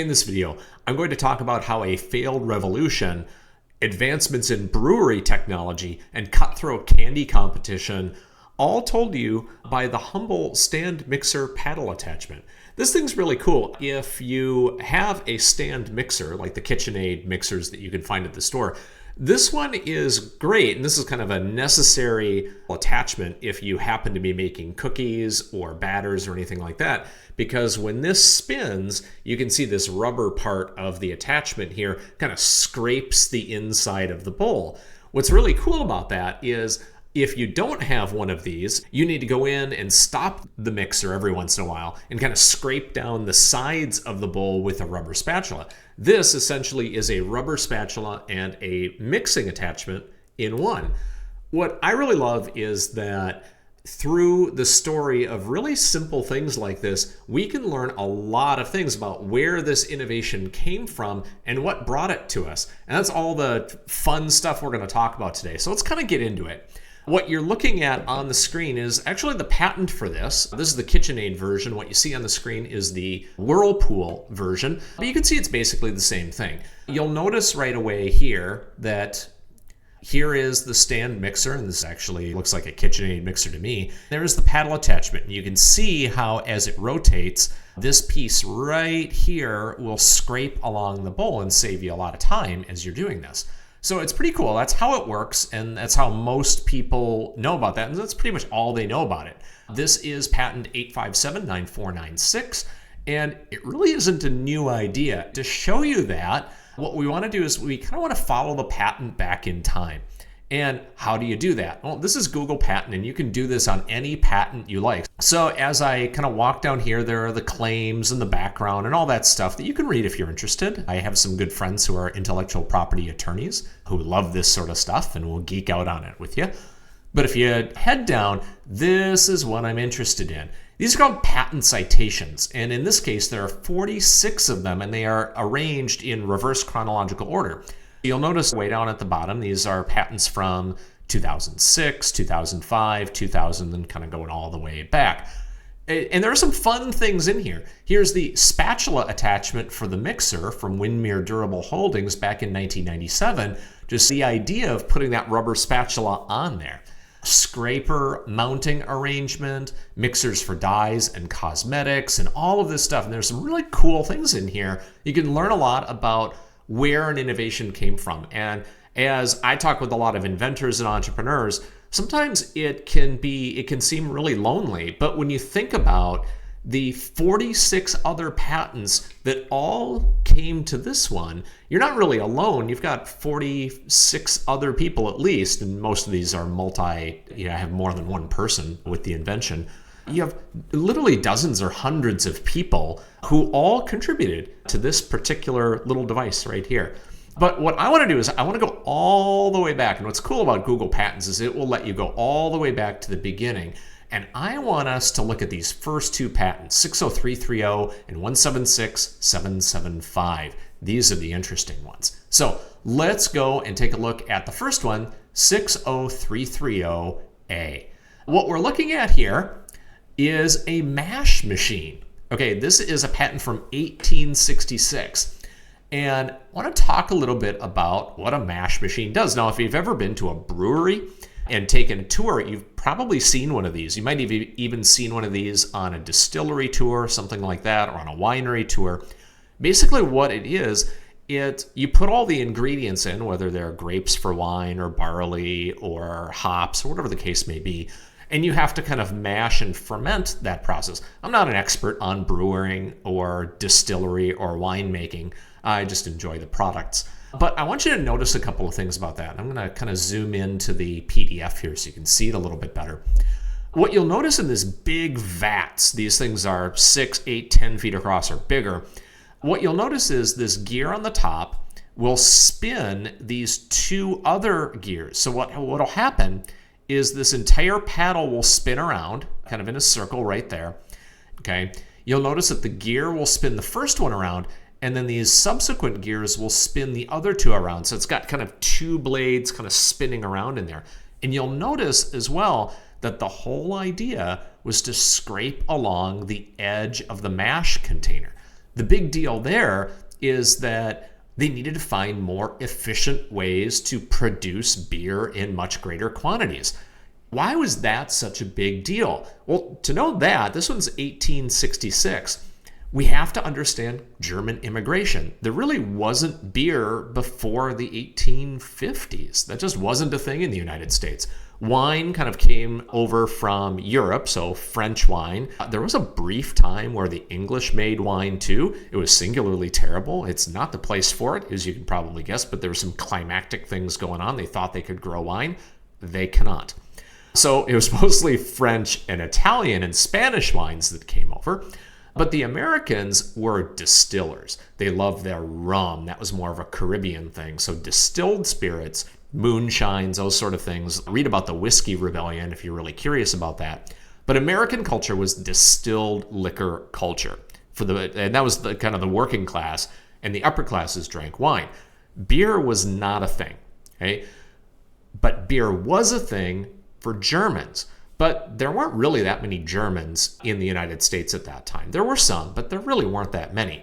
In this video, I'm going to talk about how a failed revolution, advancements in brewery technology, and cutthroat candy competition all told you by the humble stand mixer paddle attachment. This thing's really cool. If you have a stand mixer, like the KitchenAid mixers that you can find at the store, this one is great, and this is kind of a necessary attachment if you happen to be making cookies or batters or anything like that, because when this spins, you can see this rubber part of the attachment here kind of scrapes the inside of the bowl. What's really cool about that is if you don't have one of these, you need to go in and stop the mixer every once in a while and kind of scrape down the sides of the bowl with a rubber spatula. This essentially is a rubber spatula and a mixing attachment in one. What I really love is that through the story of really simple things like this, we can learn a lot of things about where this innovation came from and what brought it to us. And that's all the fun stuff we're going to talk about today. So let's kind of get into it. What you're looking at on the screen is actually the patent for this. This is the KitchenAid version. What you see on the screen is the Whirlpool version, but you can see it's basically the same thing. You'll notice right away here that here is the stand mixer, and this actually looks like a KitchenAid mixer to me. There's the paddle attachment, and you can see how as it rotates, this piece right here will scrape along the bowl and save you a lot of time as you're doing this. So it's pretty cool. That's how it works, and that's how most people know about that, and that's pretty much all they know about it. This is patent 8579496, and it really isn't a new idea. To show you that, what we want to do is we kind of want to follow the patent back in time. And how do you do that? Well, this is Google Patent, and you can do this on any patent you like. So as I kind of walk down here, there are the claims and the background and all that stuff that you can read if you're interested. I have some good friends who are intellectual property attorneys who love this sort of stuff and will geek out on it with you. But if you head down, this is what I'm interested in. These are called patent citations, and in this case, there are 46 of them, and they are arranged in reverse chronological order. You'll notice way down at the bottom, these are patents from 2006, 2005, 2000, and kind of going all the way back. And there are some fun things in here. Here's the spatula attachment for the mixer from Windmere Durable Holdings back in 1997. Just the idea of putting that rubber spatula on there. Scraper mounting arrangement, mixers for dyes and cosmetics, and all of this stuff. And there's some really cool things in here. You can learn a lot about where an innovation came from. And as I talk with a lot of inventors and entrepreneurs, sometimes it can seem really lonely. But when you think about the 46 other patents that all came to this one, you're not really alone. You've got 46 other people at least, and most of these are have more than one person with the invention. You have literally dozens or hundreds of people who all contributed to this particular little device right here. But what I want to do is I want to go all the way back. And what's cool about Google Patents is it will let you go all the way back to the beginning. And I want us to look at these first two patents, 60330 and 176775. These are the interesting ones. So let's go and take a look at the first one, 60330A. What we're looking at here is a mash machine. Okay, this is a patent from 1866. And I want to talk a little bit about what a mash machine does. Now, if you've ever been to a brewery and taken a tour, you've probably seen one of these. You might have even seen one of these on a distillery tour, something like that, or on a winery tour. Basically what it is, you put all the ingredients in, whether they're grapes for wine or barley or hops or whatever the case may be, and you have to kind of mash and ferment that process. I'm not an expert on brewing or distillery or winemaking. I just enjoy the products. But I want you to notice a couple of things about that. I'm going to kind of zoom into the PDF here so you can see it a little bit better. What you'll notice in this big vats, these things are 6, 8, 10 feet across or bigger. What you'll notice is this gear on the top will spin these two other gears. So what'll happen is this entire paddle will spin around, kind of in a circle right there. Okay, you'll notice that the gear will spin the first one around, and then these subsequent gears will spin the other two around. So it's got kind of two blades kind of spinning around in there. And you'll notice as well that the whole idea was to scrape along the edge of the mash container. The big deal there is that they needed to find more efficient ways to produce beer in much greater quantities. Why was that such a big deal? Well, to know that, this one's 1866. We have to understand German immigration. There really wasn't beer before the 1850s. That just wasn't a thing in the United States. Wine kind of came over from Europe, so French wine. There was a brief time where the English made wine too. It was singularly terrible. It's not the place for it, as you can probably guess, but there were some climactic things going on. They thought they could grow wine. They cannot. So it was mostly French and Italian and Spanish wines that came over. But the Americans were distillers. They loved their rum. That was more of a Caribbean thing. So distilled spirits, moonshines, those sort of things. Read about the Whiskey Rebellion if you're really curious about that. But American culture was distilled liquor culture. And that was kind of the working class, and the upper classes drank wine. Beer was not a thing. Okay? But beer was a thing for Germans. But there weren't really that many Germans in the United States at that time. There were some, but there really weren't that many.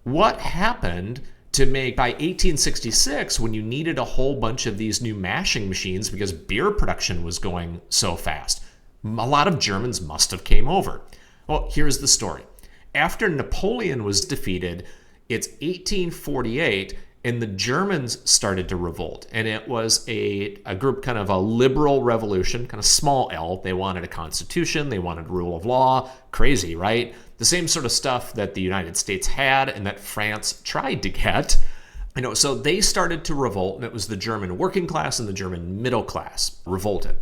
What happened to make, by 1866, when you needed a whole bunch of these new mashing machines because beer production was going so fast, a lot of Germans must have came over. Well, here's the story. After Napoleon was defeated, it's 1848, and the Germans started to revolt. And it was a group, kind of a liberal revolution, kind of small L. They wanted a constitution. They wanted rule of law. Crazy, right? The same sort of stuff that the United States had and that France tried to get. So they started to revolt, and it was the German working class and the German middle class revolted.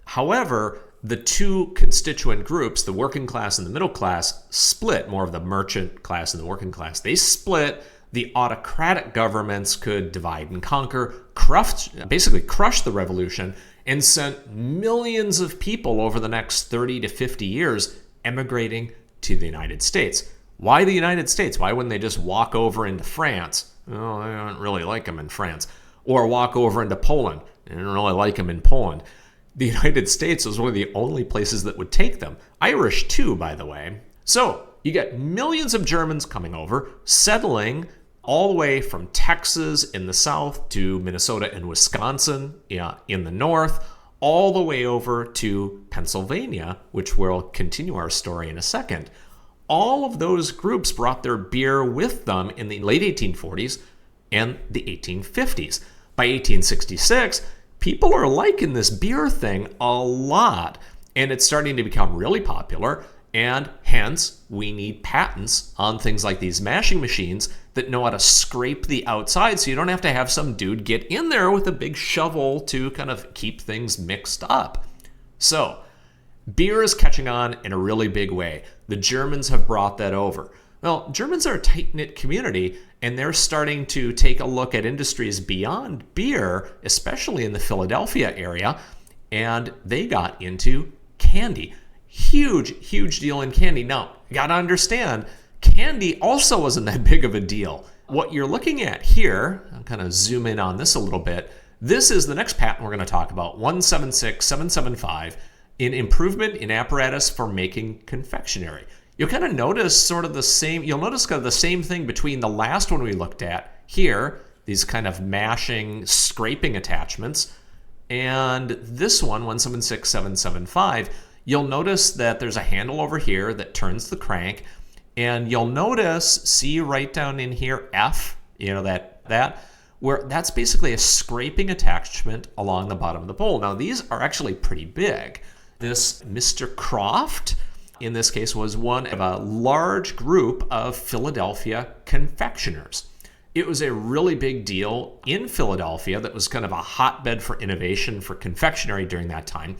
However, the two constituent groups, the working class and the middle class, split. More of the merchant class and the working class. They split. The autocratic governments could divide and conquer, basically crush the revolution, and sent millions of people over the next 30 to 50 years emigrating to the United States. Why the United States? Why wouldn't they just walk over into France? Oh, I don't really like them in France. Or walk over into Poland. I don't really like them in Poland. The United States was one of the only places that would take them. Irish too, by the way. So you get millions of Germans coming over, settling all the way from Texas in the south to Minnesota and Wisconsin in the north, all the way over to Pennsylvania, which we'll continue our story in a second. All of those groups brought their beer with them in the late 1840s and the 1850s. By 1866, people are liking this beer thing a lot, and it's starting to become really popular. And hence, we need patents on things like these mashing machines that know how to scrape the outside so you don't have to have some dude get in there with a big shovel to kind of keep things mixed up. So, beer is catching on in a really big way. The Germans have brought that over. Well, Germans are a tight-knit community, and they're starting to take a look at industries beyond beer, especially in the Philadelphia area, and they got into candy. Huge deal in candy. Now, you got to understand, candy also wasn't that big of a deal. What you're looking at here, I'll kind of zoom in on this a little bit. This is the next patent we're going to talk about, 176775, an improvement in apparatus for making confectionery. You'll kind of notice sort of the same, you'll notice kind of the same thing between the last one we looked at here, these kind of mashing, scraping attachments, and this one, 176775. You'll notice that there's a handle over here that turns the crank, and you'll notice, see right down in here, F, where that's basically a scraping attachment along the bottom of the bowl. Now, these are actually pretty big. This Mr. Croft, in this case, was one of a large group of Philadelphia confectioners. It was a really big deal in Philadelphia that was kind of a hotbed for innovation for confectionery during that time.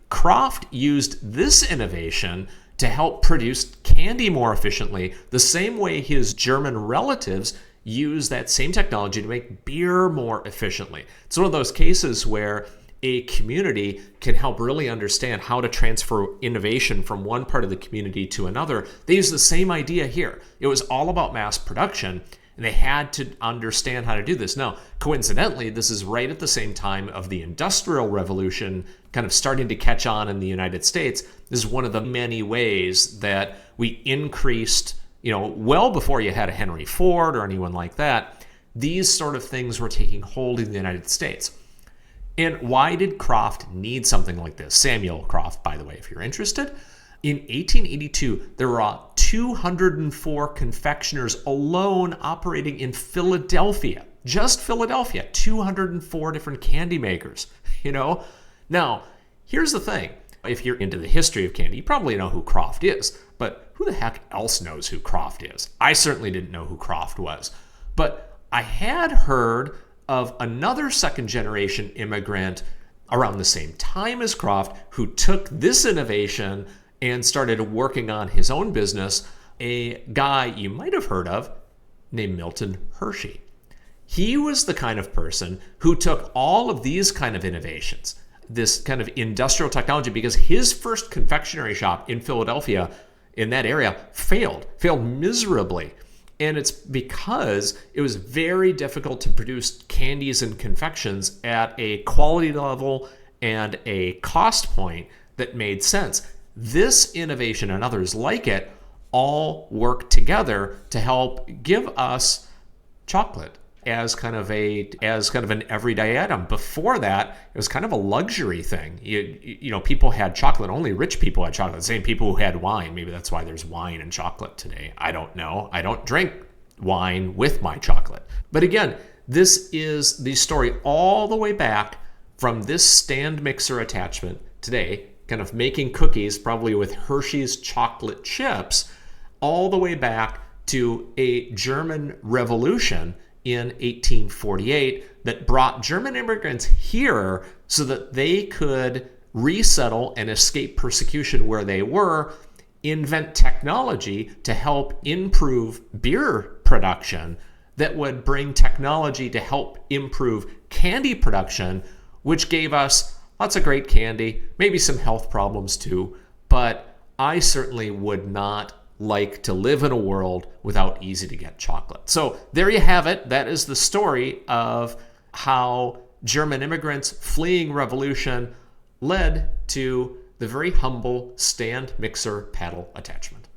Croft used this innovation to help produce candy more efficiently, the same way his German relatives used that same technology to make beer more efficiently. It's one of those cases where a community can help really understand how to transfer innovation from one part of the community to another. They use the same idea here. It was all about mass production, and they had to understand how to do this. Now, coincidentally, this is right at the same time of the Industrial Revolution kind of starting to catch on in the United States. This is one of the many ways that we increased well before you had a Henry Ford or anyone like that, these sort of things were taking hold in the United States. And why did Croft need something like this? Samuel Croft, by the way, if you're interested. In 1882, there were 204 confectioners alone operating in Philadelphia. Just Philadelphia, 204 different candy makers, Now, here's the thing. If you're into the history of candy, you probably know who Croft is. But who the heck else knows who Croft is? I certainly didn't know who Croft was. But I had heard of another second-generation immigrant around the same time as Croft who took this innovation and started working on his own business, a guy you might have heard of named Milton Hershey. He was the kind of person who took all of these kind of innovations, this kind of industrial technology, because his first confectionery shop in Philadelphia, in that area, failed miserably. And it's because it was very difficult to produce candies and confections at a quality level and a cost point that made sense. This innovation and others like it all work together to help give us chocolate as kind of an everyday item. Before that, it was kind of a luxury thing. People had chocolate. Only rich people had chocolate. The same people who had wine. Maybe that's why there's wine and chocolate today. I don't know. I don't drink wine with my chocolate. But again, this is the story all the way back from this stand mixer attachment today, kind of making cookies, probably with Hershey's chocolate chips, all the way back to a German Revolution in 1848 that brought German immigrants here so that they could resettle and escape persecution where they were, invent technology to help improve beer production that would bring technology to help improve candy production, which gave us lots of great candy, maybe some health problems too, but I certainly would not like to live in a world without easy to get chocolate. So there you have it. That is the story of how German immigrants fleeing revolution led to the very humble stand mixer paddle attachment.